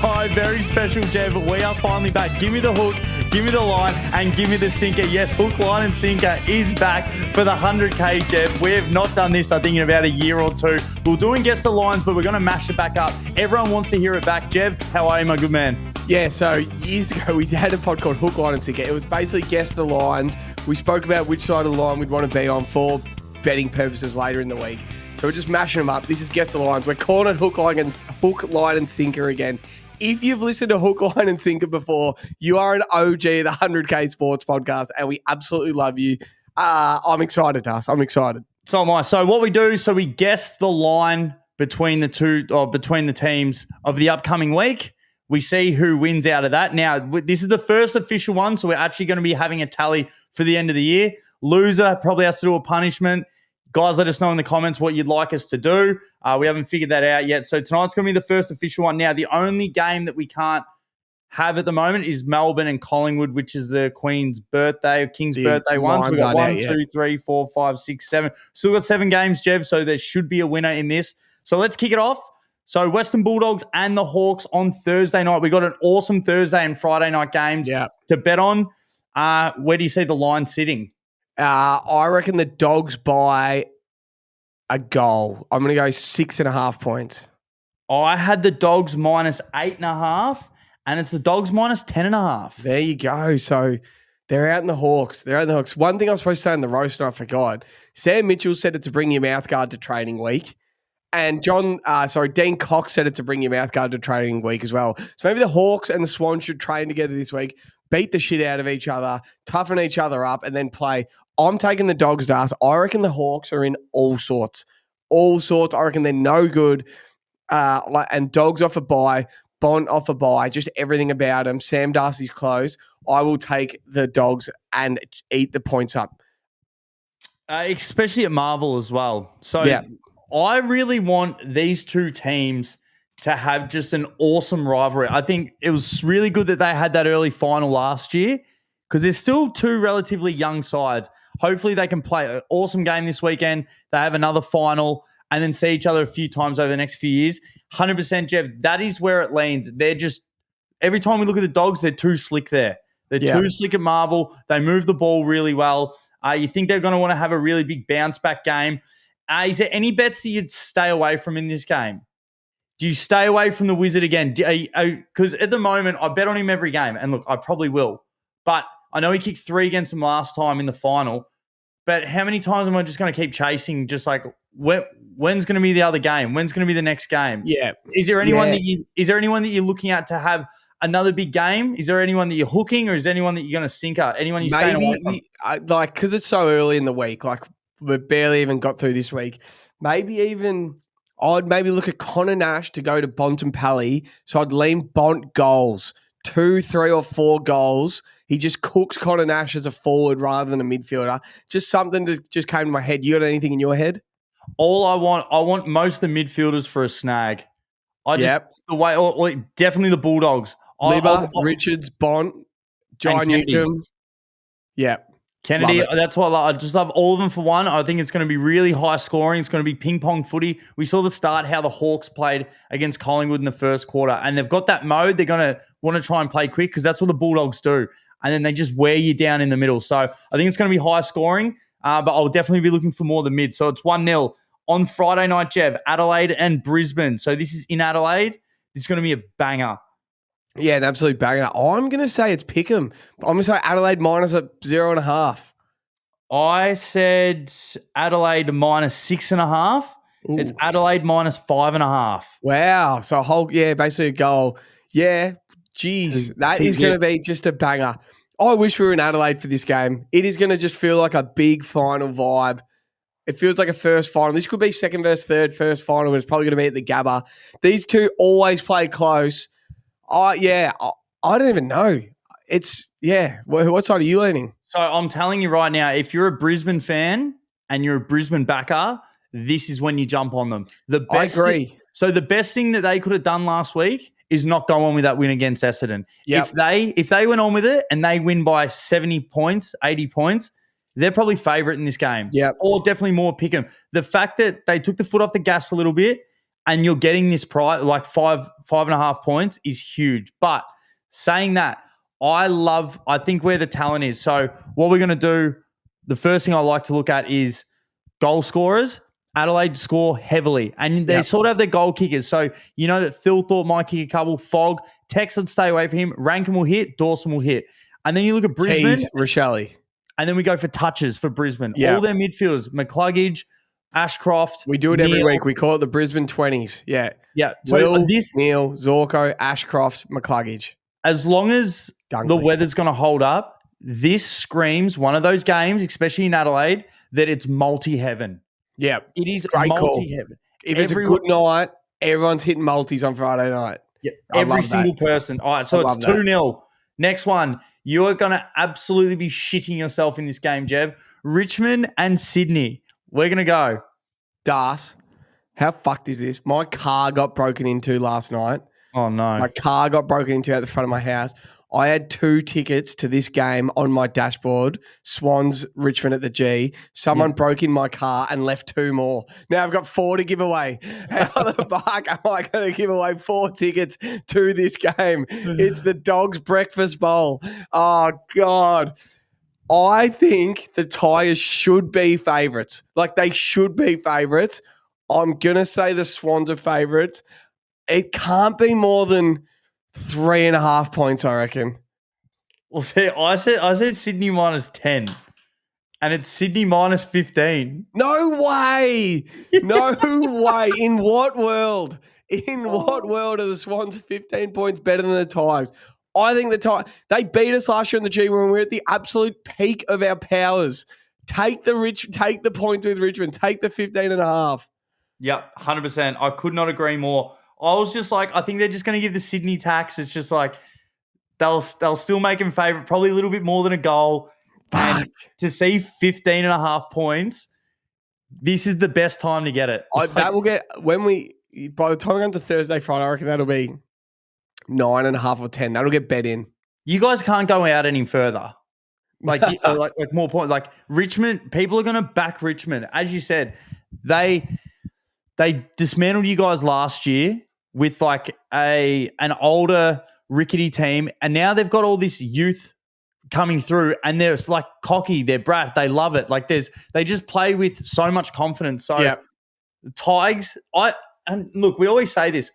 Oh, very special, Jev. We are finally back. Give me the hook, give me the line, and give me the sinker. Yes, hook, line, and sinker is back for the 100K, Jev. We have not done this, I think, in about a year or two. We'll do and guess the lines, but we're going to mash it back up. Everyone wants to hear it back. Jev, how are you, my good man? Yeah, so years ago, we had a pod called Hook, Line, and Sinker. It was basically guess the lines. We spoke about which side of the line we'd want to be on for betting purposes later in the week. So we're just mashing them up. This is Guess the Lines. We're calling it Hook, Line, and Sinker again. If you've listened to Hook, Line, and Sinker before, you are an OG of the 100K Sports Podcast, and we absolutely love you. I'm excited, Das. I'm excited. So am I. So what we do, so we guess the line between the two, or between the teams of the upcoming week. We see who wins out of that. Now, this is the first official one, so we're actually going to be having a tally for the end of the year. Loser probably has to do a punishment. Guys, let us know in the comments what you'd like us to do. We haven't figured that out yet. So tonight's going to be the first official one. Now, the only game that we can't have at the moment is Melbourne and Collingwood, which is the Queen's birthday, King's birthday one. So we've got 1, 2, 3, 4, 5, 6, 7. Still got 7 games, Jev, so there should be a winner in this. So let's kick it off. So Western Bulldogs and the Hawks on Thursday night. We got an awesome Thursday and Friday night games to bet on. Where do you see the line sitting? I reckon the Dogs by a goal. I'm going to go 6.5 points. I had the Dogs minus 8.5, and it's the Dogs minus 10.5. There you go. So they're out in the Hawks. One thing I was supposed to say in the roast and I forgot. Sam Mitchell said it to bring your mouthguard to training week. And Dean Cox said it to bring your mouthguard to training week as well. So maybe the Hawks and the Swans should train together this week, beat the shit out of each other, toughen each other up, and then play. I'm taking the Dogs, Das. I reckon the Hawks are in all sorts. All sorts. I reckon they're no good. And Dogs off a bye, Bont off a bye, just everything about them. Sam Darcy's close. I will take the Dogs and eat the points up. Especially at Marvel as well. So I really want these two teams to have just an awesome rivalry. I think it was really good that they had that early final last year because there's still two relatively young sides. Hopefully they can play an awesome game this weekend. They have another final and then see each other a few times over the next few years. 100%, Jeff, that is where it leans. They're just, every time we look at the Dogs, they're too slick there. They're too slick at Marvel. They move the ball really well. You think they're going to want to have a really big bounce back game. Is there any bets that you'd stay away from in this game? Do you stay away from the Wizard again? Because at the moment, I bet on him every game. And look, I probably will. But I know he kicked 3 against them last time in the final. But how many times am I just going to keep chasing? Just like, when's going to be the other game? When's going to be the next game? Yeah. Is there anyone that you're looking at to have another big game? Is there anyone that you're hooking, or is there anyone that you're going to sinker? Anyone you're staying away from? Because it's so early in the week, like we've barely even got through this week. I'd look at Connor Nash to go to Bontempelli. So I'd lean Bont goals, 2, 3, or 4 goals. He just cooks Connor Nash as a forward rather than a midfielder. Just something that just came to my head. You got anything in your head? All I want most of the midfielders for a snag. Definitely the Bulldogs. Richards, Bont, John Newcomb. Yeah. Kennedy, that's why I just love all of them for one. I think it's going to be really high scoring. It's going to be ping pong footy. We saw the start how the Hawks played against Collingwood in the first quarter, and they've got that mode. They're going to want to try and play quick because that's what the Bulldogs do, and then they just wear you down in the middle. So I think it's going to be high scoring, but I'll definitely be looking for more of the mid. So it's 1-0 on Friday night, Jev, Adelaide and Brisbane. So this is in Adelaide. It's going to be a banger. Yeah, an absolute banger. I'm going to say it's Pick'em. I'm going to say Adelaide minus 0.5. I said Adelaide minus 6.5. Ooh. It's Adelaide minus 5.5. Wow. So basically a goal. Yeah, geez, that is going to be just a banger. I wish we were in Adelaide for this game. It is going to just feel like a big final vibe. It feels like a first final. This could be second versus third first final, but it's probably going to be at the Gabba. These two always play close. I don't even know. What side are you leaning? So I'm telling you right now, if you're a Brisbane fan and you're a Brisbane backer, this is when you jump on them. I agree. So the best thing that they could have done last week is not go on with that win against Essendon. Yep. If they went on with it and they win by 70 points, 80 points, they're probably favourite in this game. Yeah. Or definitely more pick 'em. The fact that they took the foot off the gas a little bit, and you're getting this price, like 5.5 points is huge. But saying that, I think where the talent is. So what we're going to do, the first thing I like to look at is goal scorers. Adelaide score heavily, and they sort of have their goal kickers. So you know that Thilthorpe might kick a couple, Fogg, Texan stay away from him, Rankin will hit, Dawson will hit. And then you look at Brisbane. Keys, Rochelle. And then we go for touches for Brisbane. Yeah. All their midfielders, McCluggage, Ashcroft. We do it every Neil. week. We call it the Brisbane 20s. Yeah. Yeah. So Will, Neil, Zorko, Ashcroft, McCluggage. As long as Dunkley. the weather's going to hold up, this screams one of those games, especially in Adelaide, that it's multi-heaven. Yeah. It is great multi-heaven. If it's a good night, everyone's hitting multis on Friday night. Yeah, every single person. All right, so it's 2-0. Next one. You are going to absolutely be shitting yourself in this game, Jev. Richmond and Sydney. We're going to go. Das, how fucked is this? My car got broken into last night. Oh, no. My car got broken into at the front of my house. I had 2 tickets to this game on my dashboard, Swans, Richmond at the G. Someone broke in my car and left 2 more. Now I've got 4 to give away. How the fuck am I going to give away 4 tickets to this game? It's the Dogs Breakfast Bowl. Oh, God. I think the Tigers should be favourites. Like, they should be favourites. I'm going to say the Swans are favourites. It can't be more than 3.5 points, I reckon. Well, see, I said Sydney -10, and it's Sydney -15. No way. No way. In what world? In what world are the Swans 15 points better than the Tigers? I think they beat us last year in the G when we were at the absolute peak of our powers. Take the points with Richmond. Take the 15.5. Yep, 100%. I could not agree more. I was just like, I think they're just going to give the Sydney tax. It's just like they'll still make him favourite, probably a little bit more than a goal. And to see 15.5 points, this is the best time to get it. That will get by the time we get to Thursday, Friday, I reckon that'll be 9.5 or 10. That'll get bet in. You guys can't go out any further. Like more points. Like Richmond, people are going to back Richmond. As you said, they dismantled you guys last year with like an older rickety team, and now they've got all this youth coming through, and they're like cocky, they're brat, they love it. Like they just play with so much confidence. So the Tigers, and look, we always say this,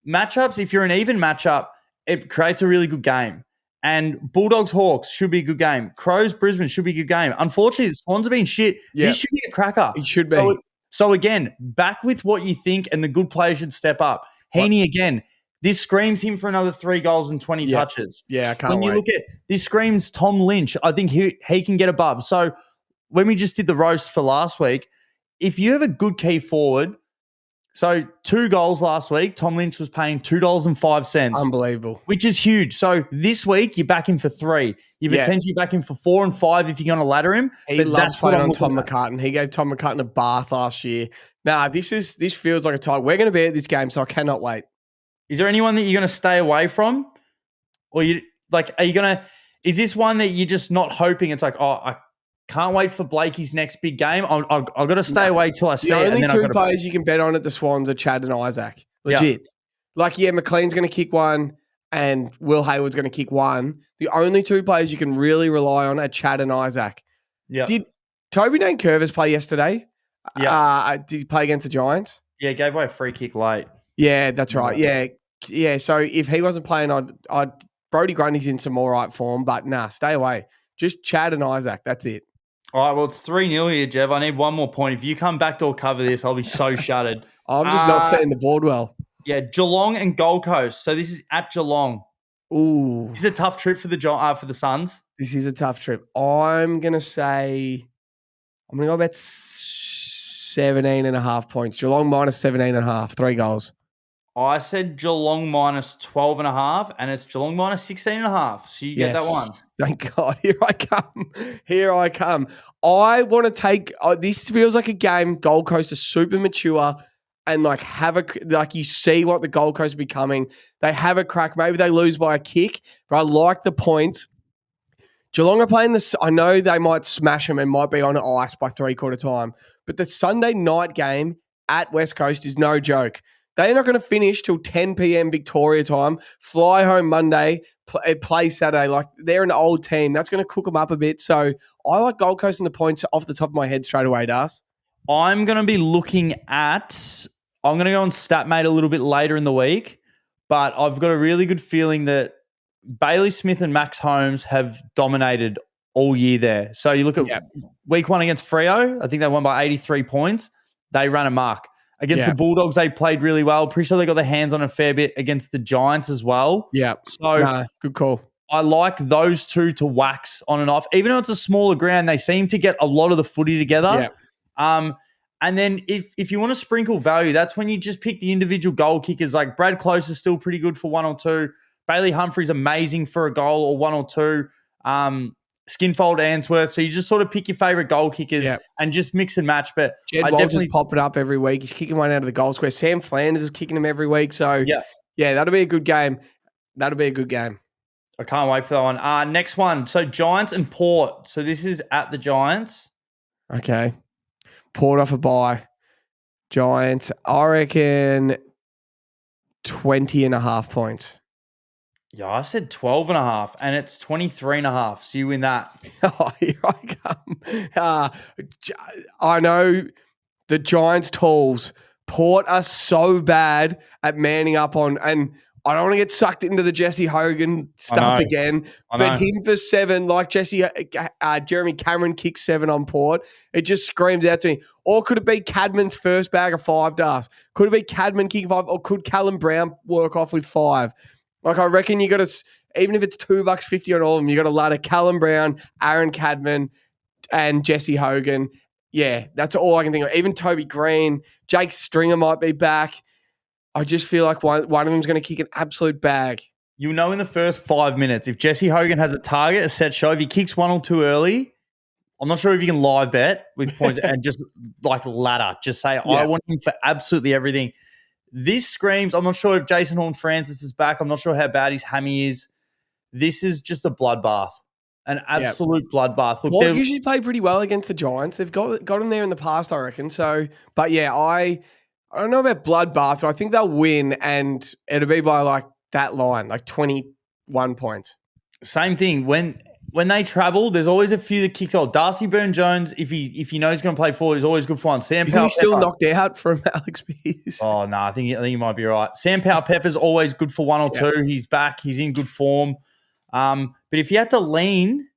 matchups, if you're an even matchup, it creates a really good game. And Bulldogs Hawks should be a good game. Crows Brisbane should be a good game. Unfortunately, the Swans have been shit. Yep. This should be a cracker. It should be. So again, back with what you think, and the good players should step up. Heaney again. This screams him for another 3 goals and 20 touches. Yeah, I can't wait. When you look at this, screams Tom Lynch. I think he can get above. So when we just did the roast for last week, if you have a good key forward, so 2 goals last week, Tom Lynch was paying $2.05. Unbelievable. Which is huge. So this week, you're back in for 3. You're potentially back in for 4 and 5 if you're going to ladder him. He loves playing on Tom McCartan. He gave Tom McCartan a bath last year. Nah, this feels like a tie. We're going to be at this game, so I cannot wait. Is there anyone that you're going to stay away from? Or are you going to – is this one that you're just not hoping? It's like, oh, I can't wait for Blakey's next big game. I've got to stay away till I see it. The only 2 players you can bet on at the Swans are Chad and Isaac. Legit. Yeah. McLean's going to kick one and Will Hayward's going to kick one. The only 2 players you can really rely on are Chad and Isaac. Yeah. Did Toby Dane Curvis play yesterday? Yeah. Did he play against the Giants? Yeah, gave away a free kick late. Yeah, that's right. Yeah. So if he wasn't playing, Brody Grundy's in some more right form, but nah, stay away. Just Chad and Isaac. That's it. All right, well, it's 3-0 here, Jev. I need one more point. If you come backdoor cover this, I'll be so shuttered. I'm just not seeing the board well. Yeah, Geelong and Gold Coast. So this is at Geelong. Ooh. This is a tough trip for the Suns. This is a tough trip. I'm going to go about 17.5 points. Geelong -17.5, 3 goals. I said Geelong -12.5, and it's Geelong -16.5. So you get that one. Thank God. Here I come. I want to take this feels like a game. Gold Coast are super mature and you see what the Gold Coast are becoming. They have a crack. Maybe they lose by a kick, but I like the points. Geelong are playing this. I know they might smash them and might be on ice by 3/4 time, but the Sunday night game at West Coast is no joke. They're not going to finish till 10 p.m. Victoria time, fly home Monday, play Saturday. Like, they're an old team. That's going to cook them up a bit. So I like Gold Coast and the points off the top of my head straight away, Das. I'm going to be looking at, I'm going to go on StatMate a little bit later in the week, but I've got a really good feeling that Bailey Smith and Max Holmes have dominated all year there. So you look at week 1 against Freo, I think they won by 83 points. They ran a mark. Against the Bulldogs, they played really well. Pretty sure they got their hands on a fair bit against the Giants as well. Yeah. So good call. I like those two to wax on and off. Even though it's a smaller ground, they seem to get a lot of the footy together. Yeah. And then if you want to sprinkle value, that's when you just pick the individual goal kickers. Like Brad Close is still pretty good for 1 or 2. Bailey Humphrey's amazing for a goal or 1 or 2. Skinfold, Answorth. So you just sort of pick your favorite goal kickers and just mix and match. But Jed Walters pop it up every week. He's kicking one out of the goal square. Sam Flanders is kicking them every week. So that'll be a good game. That'll be a good game. I can't wait for that one. Next one. So Giants and Port. So this is at the Giants. Okay. Port off a bye. Giants, I reckon 20.5 points. Yeah, I said 12.5, and it's 23.5. So you win that. Oh, here I come. I know the Giants' tools. Port are so bad at manning up on, and I don't want to get sucked into the Jesse Hogan stuff again, but him for 7, like Jeremy Cameron kicked 7 on Port. It just screams out to me. Or could it be Cadman's first bag of 5, Das? Could it be Cadman kicking 5, or could Callum Brown work off with 5? Like, I reckon you got to, even if it's $2.50 on all of them, you got a ladder Callum Brown, Aaron Cadman, and Jesse Hogan. Yeah, that's all I can think of. Even Toby Green, Jake Stringer might be back. I just feel like one of them's going to kick an absolute bag. You'll know in the first 5 minutes if Jesse Hogan has a target, a set show. If he kicks 1 or 2 early, I'm not sure if you can live bet with points and just like ladder. Just say, I want him for absolutely everything. This screams, I'm not sure if Jason Horne-Francis is back. I'm not sure how bad his hammy is. This is just a bloodbath, an absolute bloodbath. Look, Port usually play pretty well against the Giants. They've got them there in the past, I reckon. So, but yeah, I don't know about bloodbath, but I think they'll win, and it'll be by like that line, like 21 points. Same thing. When they travel, there's always a few that kicks off. Darcy Byrne-Jones, if you know he's going to play forward, is always good for one. Sam Isn't he still knocked out from Alex Pearce? Oh, no, I think you might be right. Sam Powell-Pepper's always good for 1 or 2. He's back. He's in good form. But if you had to lean,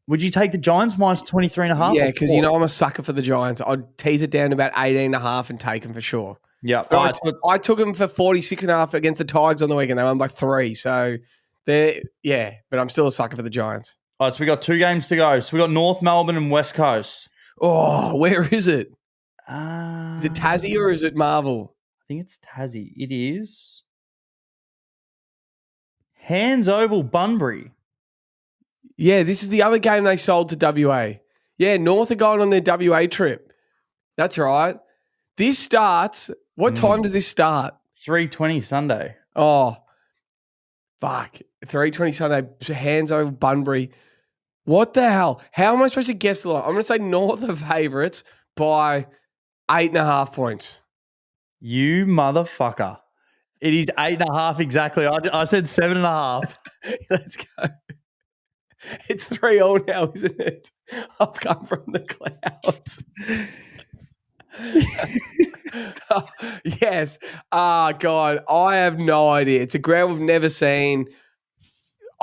would you take the Giants minus 23.5? Yeah, because I'm a sucker for the Giants. I'd tease it down to about 18.5 and take them for sure. Yeah. I took them for 46.5 against the Tigers on the weekend. They won by 3. So, but I'm still a sucker for the Giants. All right, so we got 2 games to go. So we got North Melbourne and West Coast. Oh, where is it? Is it Tassie or is it Marvel? I think it's Tassie. It is Hands Oval Bunbury. Yeah, this is the other game they sold to WA. Yeah, North are going on their WA trip. That's right. This starts. What time does this start? 3:20 Sunday. Oh, fuck. 3:20 Sunday. Hands Oval Bunbury. What the hell? How am I supposed to guess the line? I'm going to say North are favourites by 8.5 points. You motherfucker. It is 8.5 exactly. I said 7.5. Let's go. It's 3-3 now, isn't it? I've come from the clouds. Yes. Oh, God. I have no idea. It's a ground we've never seen.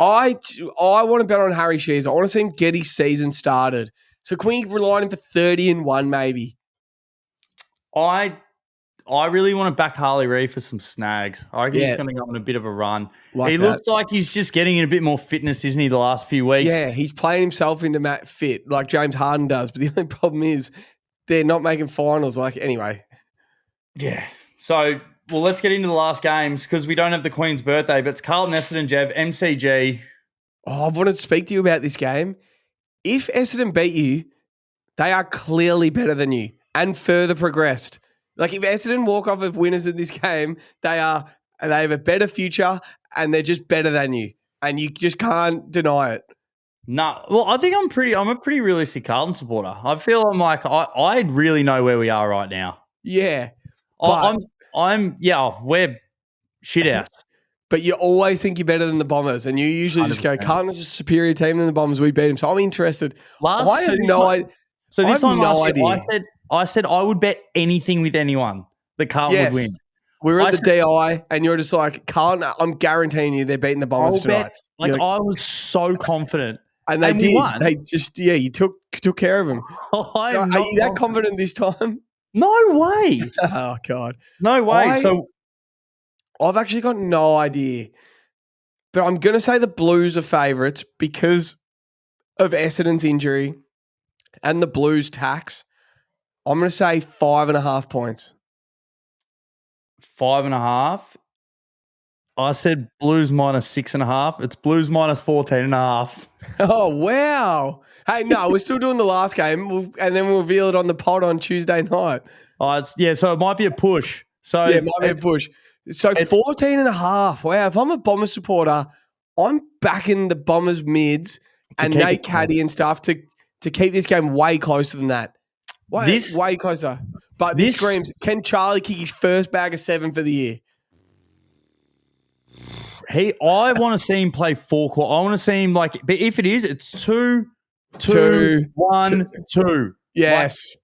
I want to bet on Harry Shears. I want to see him get his season started. So can we rely on him for 30-1 maybe? I really want to back Harley Reid for some snags. I reckon he's going to go on a bit of a run. Looks like he's just getting in a bit more fitness, isn't he, the last few weeks? Yeah, he's playing himself into Matt fit like James Harden does. But the only problem is they're not making finals. Anyway. Yeah. So, well, let's get into the last games because we don't have the Queen's birthday, but it's Carlton, Essendon, Jev, MCG. Oh, I wanted to speak to you about this game. If Essendon beat you, they are clearly better than you and further progressed. Like, if Essendon walk off as winners in this game, they have a better future and they're just better than you. And you just can't deny it. No, well, I think I'm a pretty realistic Carlton supporter. I feel I really know where we are right now. Yeah. we're shit house. But you always think you're better than the Bombers, and you usually just go, 100%. Carlton's a superior team than the Bombers. We beat them. So I'm interested. This time last year, I said I would bet anything with anyone that Carlton would win. We were at the DI, and you're just like, Carlton, I'm guaranteeing you they're beating the Bombers tonight. I was so confident. And they did. Won. They just, you took care of them. Are you that confident this time? No way. Oh, God. No way. I've actually got no idea. But I'm going to say the Blues are favourites because of Essendon's injury and the Blues tax. I'm going to say 5.5 points. 5.5. I said Blues minus 6.5. It's Blues minus 14.5. Oh, wow. Hey, no, we're still doing the last game, and then we'll reveal it on the pod on Tuesday night. So it might be a push. So yeah, it might be a push. So 14.5. Wow, if I'm a Bombers supporter, I'm backing the Bombers mids and Nate Caddy and stuff to keep this game way closer than that. Way closer. But this screams, can Charlie kick his first bag of 7 for the year? I want to see him play 4 quarters. I want to see him but if it is, it's 2, 1, 2. Yes.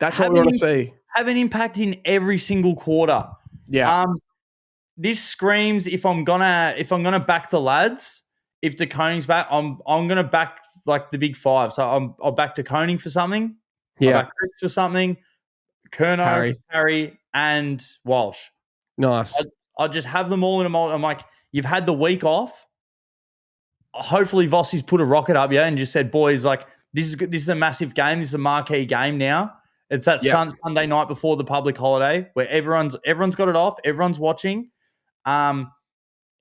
That's what we want to see. Have an impact in every single quarter. Yeah. This screams if I'm gonna back the lads, if De Koning's back, I'm gonna back the big 5. So I'll back De Koning for something. Yeah. I'll back Chris for something. Curnow, Harry, and Walsh. Nice. I'll just have them all in a mold. I'm like, you've had the week off. Hopefully Vossi's put a rocket up, and just said, boys, this is a massive game. This is a marquee game now. It's that Sunday night before the public holiday where everyone's got it off. Everyone's watching.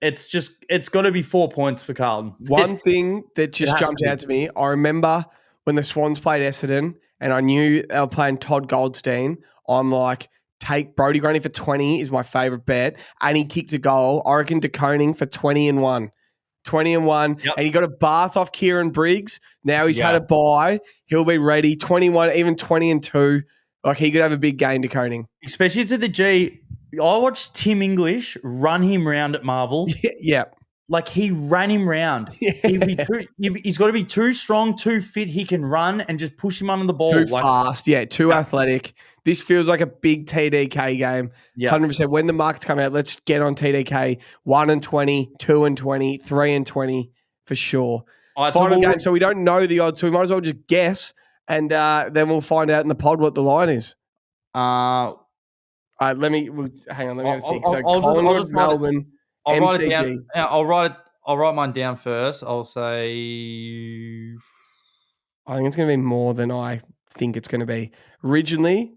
It's got to be 4 points for Carlton. One thing that just jumped out to me, I remember when the Swans played Essendon and I knew they were playing Todd Goldstein. I'm like, take Brodie Grundy for 20 is my favourite bet. And he kicked a goal. I reckon De Koning for 20-1. 20-1. Yep. And he got a bath off Kieran Briggs. Now he's had a bye. He'll be ready. 21, even 20-2. He could have a big game, De Koning. Especially to the G. I watched Tim English run him round at Marvel. Yeah. He ran him round. He's got to be too strong, too fit. He can run and just push him under the ball. Too fast. Yeah, too athletic. This feels like a big TDK game. 100%. When the markets come out, let's get on TDK. 1-20, 2-20, 3-20 for sure. Right, final game. So we don't know the odds, so we might as well just guess, and then we'll find out in the pod what the line is. Hang on. Let me have a think. So Collingwood, Melbourne, MCG. I'll write mine down first. I'll say, I think it's going to be more than I think it's going to be. Originally,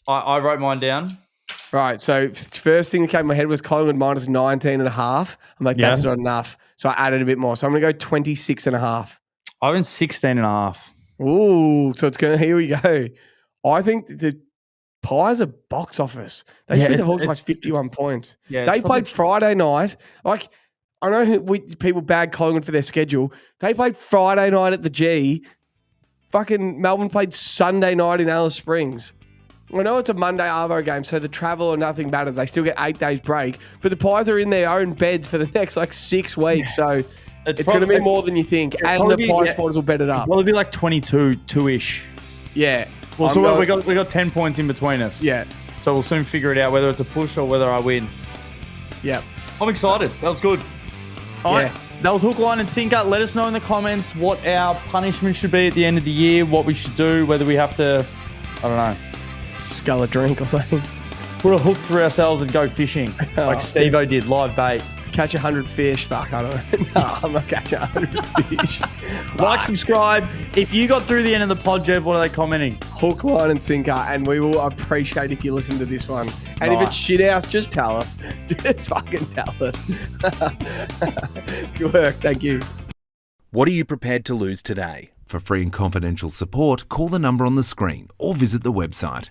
I wrote mine down. Right. So first thing that came in my head was Collingwood minus 19.5. I'm like, that's not enough. So I added a bit more. So I'm going to go 26.5. I went 16.5. Ooh. So it's going to, here we go. I think the Pies are box office. They beat the Hawks by 51 points. Yeah, they played Friday night. I know people bag Collingwood for their schedule. They played Friday night at the G. Fucking Melbourne played Sunday night in Alice Springs. I know it's a Monday Arvo game, so the travel or nothing matters. They still get 8 days break, but the Pies are in their own beds for the next 6 weeks. So it's going to be more than you think, and the Pies supporters will bet it up. Well, it'll be 22-ish. Yeah. Well, so we got 10 points in between us. Yeah. So we'll soon figure it out whether it's a push or whether I win. Yeah. I'm excited. That was good. All right. That was Hook, Line and Sinker. Let us know in the comments what our punishment should be at the end of the year, what we should do, whether we have to, I don't know, scull a drink or something. Put a hook through ourselves and go fishing like Steve-O did, live bait. Catch 100 fish. Fuck, I don't know. No, I'm not catching 100 fish. Subscribe. If you got through the end of the pod, Jeff, what are they commenting? Hook, line, and sinker. And we will appreciate if you listen to this one. And if it's shit house, just tell us. Just fucking tell us. Good work. Thank you. What are you prepared to lose today? For free and confidential support, call the number on the screen or visit the website.